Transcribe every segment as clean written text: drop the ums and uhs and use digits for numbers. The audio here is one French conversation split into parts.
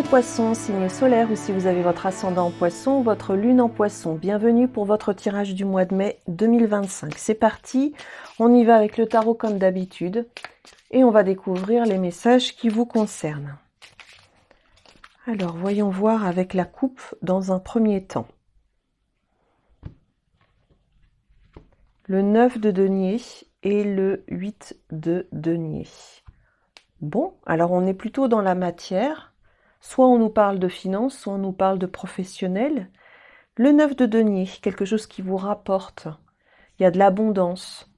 les poissons, signe solaire, ou si vous avez votre ascendant en poisson ou votre lune en poisson, bienvenue pour votre tirage du mois de mai 2025. C'est parti, on y va avec le tarot comme d'habitude et on va découvrir les messages qui vous concernent. Alors, voyons voir avec la coupe dans un premier temps. Le 9 de denier et le 8 de denier. Bon, alors on est plutôt dans la matière. Soit on nous parle de finances, soit on nous parle de professionnel. Le 9 de denier, quelque chose qui vous rapporte. Il y a de l'abondance.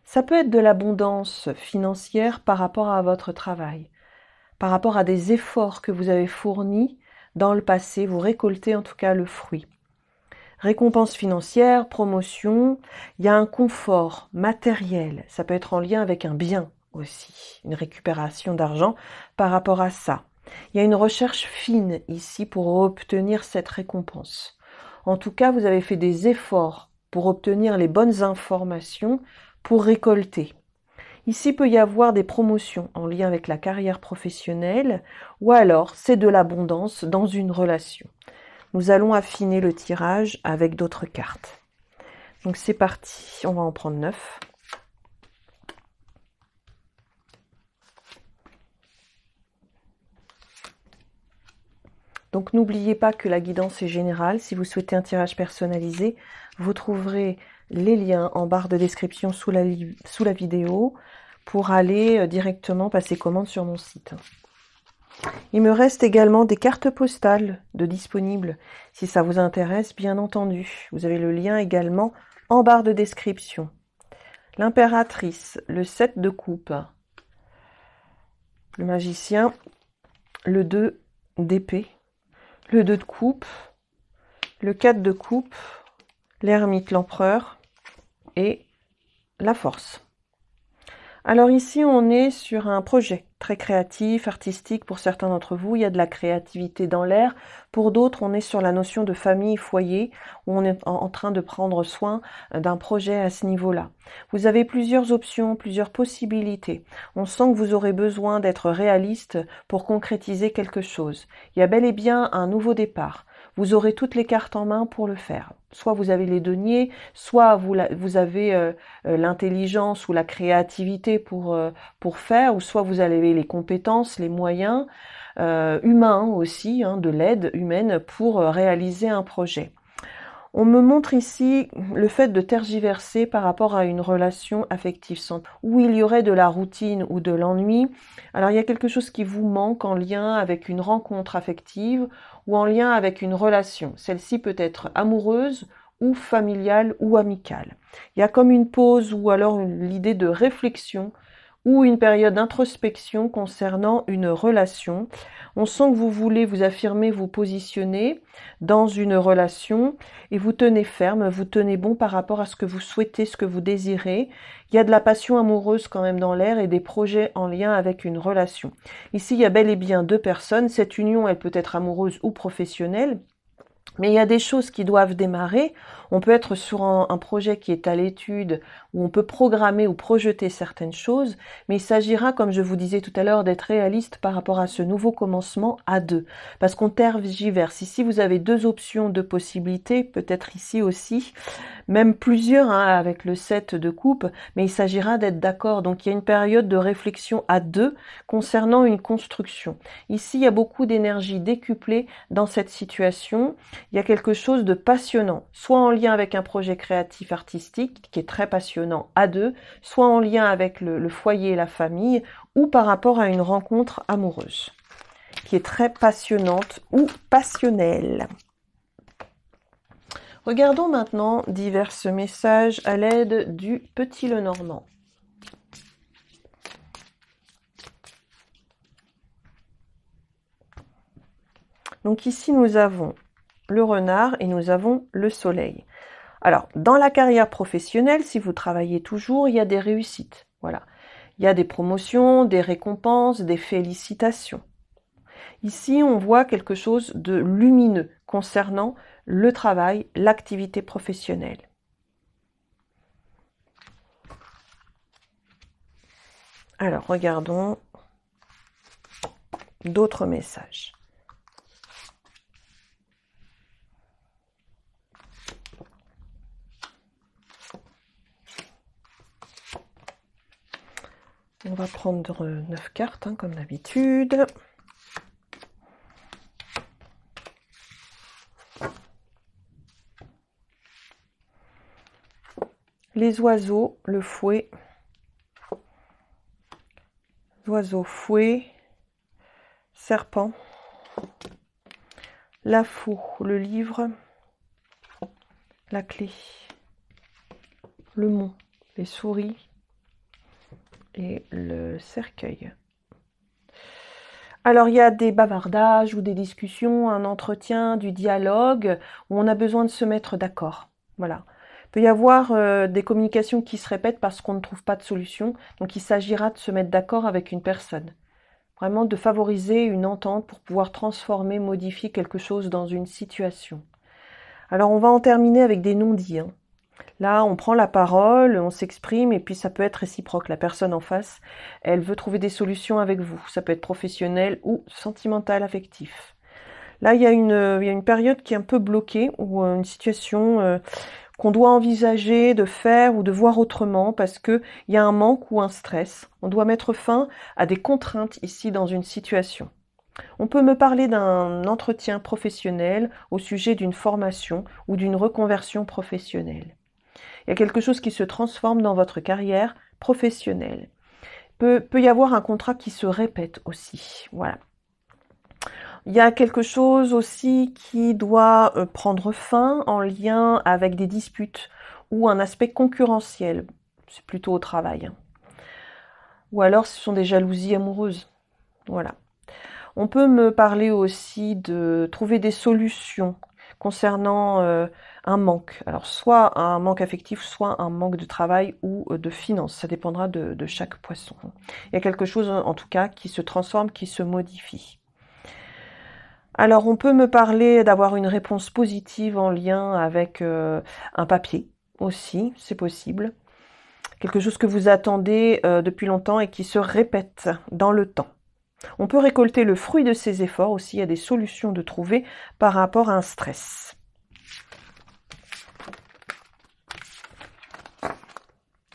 Ça peut être de l'abondance financière par rapport à votre travail, par rapport à des efforts que vous avez fournis dans le passé. Vous récoltez en tout cas le fruit. Récompense financière, promotion, il y a un confort matériel. Ça peut être en lien avec un bien aussi, une récupération d'argent par rapport à ça. Il y a une recherche fine ici pour obtenir cette récompense. En tout cas, vous avez fait des efforts pour obtenir les bonnes informations pour récolter. Ici, peut y avoir des promotions en lien avec la carrière professionnelle ou alors c'est de l'abondance dans une relation. Nous allons affiner le tirage avec d'autres cartes. Donc c'est parti, on va en prendre 9. Donc n'oubliez pas que la guidance est générale. Si vous souhaitez un tirage personnalisé, vous trouverez les liens en barre de description sous la vidéo pour aller directement passer commande sur mon site. Il me reste également des cartes postales de disponibles. Si ça vous intéresse, bien entendu. Vous avez le lien également en barre de description. L'impératrice, le 7 de coupe, le magicien, le 2 d'épée, le 2 de coupe, le 4 de coupe, l'ermite, l'empereur et la force. Alors ici, on est sur un projet très créatif, artistique pour certains d'entre vous. Il y a de la créativité dans l'air. Pour d'autres, on est sur la notion de famille, foyer, où on est en train de prendre soin d'un projet à ce niveau-là. Vous avez plusieurs options, plusieurs possibilités. On sent que vous aurez besoin d'être réaliste pour concrétiser quelque chose. Il y a bel et bien un nouveau départ. Vous aurez toutes les cartes en main pour le faire. Soit vous avez les deniers, soit vous avez l'intelligence ou la créativité pour faire, ou soit vous avez les compétences, les moyens humains aussi, de l'aide humaine pour réaliser un projet. On me montre ici le fait de tergiverser par rapport à une relation affective où il y aurait de la routine ou de l'ennui. Alors il y a quelque chose qui vous manque en lien avec une rencontre affective ou en lien avec une relation. Celle-ci peut être amoureuse ou familiale ou amicale. Il y a comme une pause ou alors l'idée de réflexion ou une période d'introspection concernant une relation. On sent que vous voulez vous affirmer, vous positionner dans une relation et vous tenez ferme, vous tenez bon par rapport à ce que vous souhaitez, ce que vous désirez. Il y a de la passion amoureuse quand même dans l'air et des projets en lien avec une relation. Ici, il y a bel et bien deux personnes. Cette union, elle peut être amoureuse ou professionnelle. Mais il y a des choses qui doivent démarrer. On peut être sur un projet qui est à l'étude, où on peut programmer ou projeter certaines choses, mais il s'agira, comme je vous disais tout à l'heure, d'être réaliste par rapport à ce nouveau commencement à deux. Parce qu'on tergiverse. Ici, vous avez deux options, deux possibilités, peut-être ici aussi, même plusieurs avec le 7 de coupe, mais il s'agira d'être d'accord. Donc il y a une période de réflexion à deux concernant une construction. Ici, il y a beaucoup d'énergie décuplée dans cette situation. Il y a quelque chose de passionnant, soit en lien avec un projet créatif artistique qui est très passionnant à deux, soit en lien avec le foyer et la famille, ou par rapport à une rencontre amoureuse qui est très passionnante ou passionnelle. Regardons maintenant divers messages à l'aide du Petit Lenormand. Donc ici, nous avons le renard et nous avons le soleil. Alors, dans la carrière professionnelle, si vous travaillez toujours, il y a des réussites. Voilà. Il y a des promotions, des récompenses, des félicitations. Ici, on voit quelque chose de lumineux concernant le travail, l'activité professionnelle. Alors, regardons d'autres messages. On va prendre 9 cartes, hein, comme d'habitude. Les oiseaux, le fouet. Oiseau, fouet. Serpent. La faux, le livre. La clé. Le mont, les souris. Et le cercueil. Alors, il y a des bavardages ou des discussions, un entretien, du dialogue, où on a besoin de se mettre d'accord. Voilà. Il peut y avoir des communications qui se répètent parce qu'on ne trouve pas de solution. Donc, il s'agira de se mettre d'accord avec une personne. Vraiment de favoriser une entente pour pouvoir transformer, modifier quelque chose dans une situation. Alors, on va en terminer avec des non-dits, hein. Là, on prend la parole, on s'exprime et puis ça peut être réciproque. La personne en face, elle veut trouver des solutions avec vous. Ça peut être professionnel ou sentimental, affectif. Là, il y a une période qui est un peu bloquée ou une situation qu'on doit envisager de faire ou de voir autrement parce qu'il y a un manque ou un stress. On doit mettre fin à des contraintes ici dans une situation. On peut me parler d'un entretien professionnel au sujet d'une formation ou d'une reconversion professionnelle. Il y a quelque chose qui se transforme dans votre carrière professionnelle. Peut y avoir un contrat qui se répète aussi. Voilà. Il y a quelque chose aussi qui doit prendre fin en lien avec des disputes ou un aspect concurrentiel. C'est plutôt au travail. Ou alors ce sont des jalousies amoureuses. Voilà. On peut me parler aussi de trouver des solutions concernant un manque. Alors soit un manque affectif, soit un manque de travail ou de finances. Ça dépendra de chaque poisson. Il y a quelque chose en tout cas qui se transforme, qui se modifie. Alors on peut me parler d'avoir une réponse positive en lien avec un papier aussi, c'est possible. Quelque chose que vous attendez depuis longtemps et qui se répète dans le temps. On peut récolter le fruit de ses efforts aussi, il y a des solutions de trouver par rapport à un stress.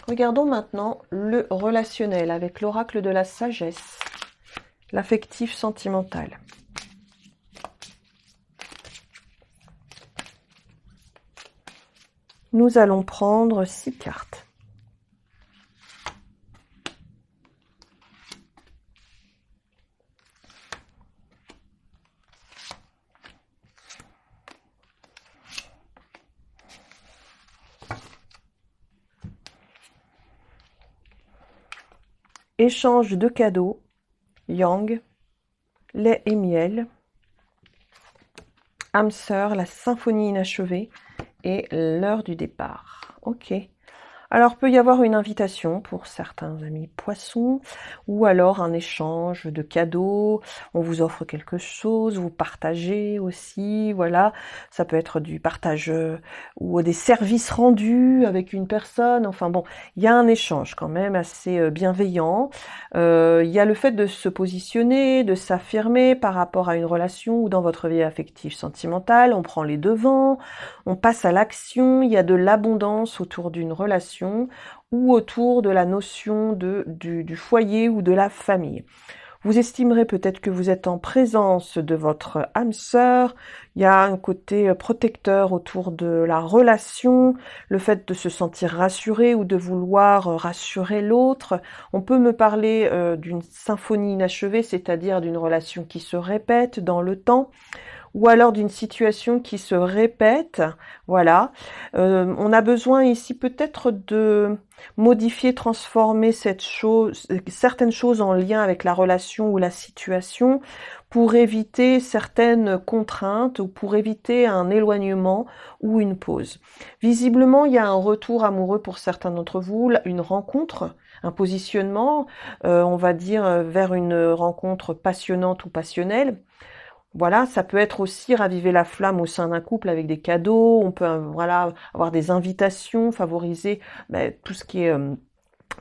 Regardons maintenant le relationnel avec l'oracle de la sagesse, l'affectif sentimental. Nous allons prendre 6 cartes. Échange de cadeaux, yang, lait et miel, âme sœur, la symphonie inachevée et l'heure du départ. Ok. Alors, peut y avoir une invitation pour certains amis poissons, ou alors un échange de cadeaux, on vous offre quelque chose, vous partagez aussi, voilà. Ça peut être du partage ou des services rendus avec une personne, enfin bon, il y a un échange quand même assez bienveillant. Il y a le fait de se positionner, de s'affirmer par rapport à une relation ou dans votre vie affective sentimentale, on prend les devants, on passe à l'action, il y a de l'abondance autour d'une relation ou autour de la notion du foyer ou de la famille. Vous estimerez peut-être que vous êtes en présence de votre âme sœur, il y a un côté protecteur autour de la relation, le fait de se sentir rassuré ou de vouloir rassurer l'autre. On peut me parler d'une symphonie inachevée, c'est-à-dire d'une relation qui se répète dans le temps, ou alors d'une situation qui se répète, voilà. On a besoin ici peut-être de modifier, transformer certaines choses en lien avec la relation ou la situation pour éviter certaines contraintes ou pour éviter un éloignement ou une pause. Visiblement, il y a un retour amoureux pour certains d'entre vous, une rencontre, un positionnement, on va dire, vers une rencontre passionnante ou passionnelle. Voilà, ça peut être aussi raviver la flamme au sein d'un couple avec des cadeaux, on peut voilà avoir des invitations, favoriser tout ce qui est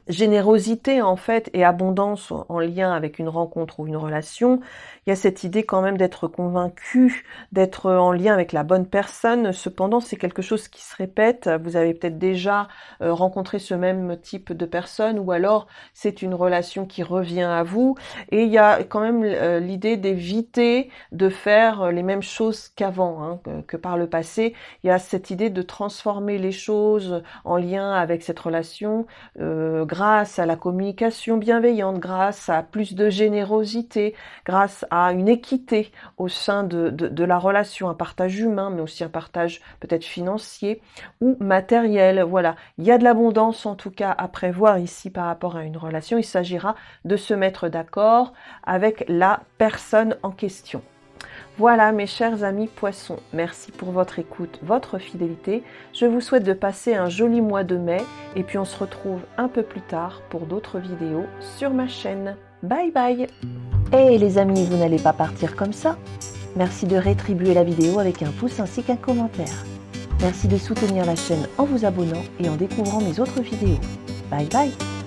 générosité en fait et abondance en lien avec une rencontre ou une relation, il y a cette idée quand même d'être convaincu, d'être en lien avec la bonne personne. Cependant, c'est quelque chose qui se répète. Vous avez peut-être déjà rencontré ce même type de personne ou alors c'est une relation qui revient à vous. Et il y a quand même l'idée d'éviter de faire les mêmes choses qu'avant, hein, que par le passé. Il y a cette idée de transformer les choses en lien avec cette relation grâce à la communication bienveillante, grâce à plus de générosité, grâce à une équité au sein de la relation, un partage humain, mais aussi un partage peut-être financier ou matériel. Voilà, il y a de l'abondance en tout cas à prévoir ici par rapport à une relation. Il s'agira de se mettre d'accord avec la personne en question. Voilà mes chers amis poissons, merci pour votre écoute, votre fidélité. Je vous souhaite de passer un joli mois de mai et puis on se retrouve un peu plus tard pour d'autres vidéos sur ma chaîne. Bye bye. Hey les amis, vous n'allez pas partir comme ça. Merci de rétribuer la vidéo avec un pouce ainsi qu'un commentaire. Merci de soutenir la chaîne en vous abonnant et en découvrant mes autres vidéos. Bye bye.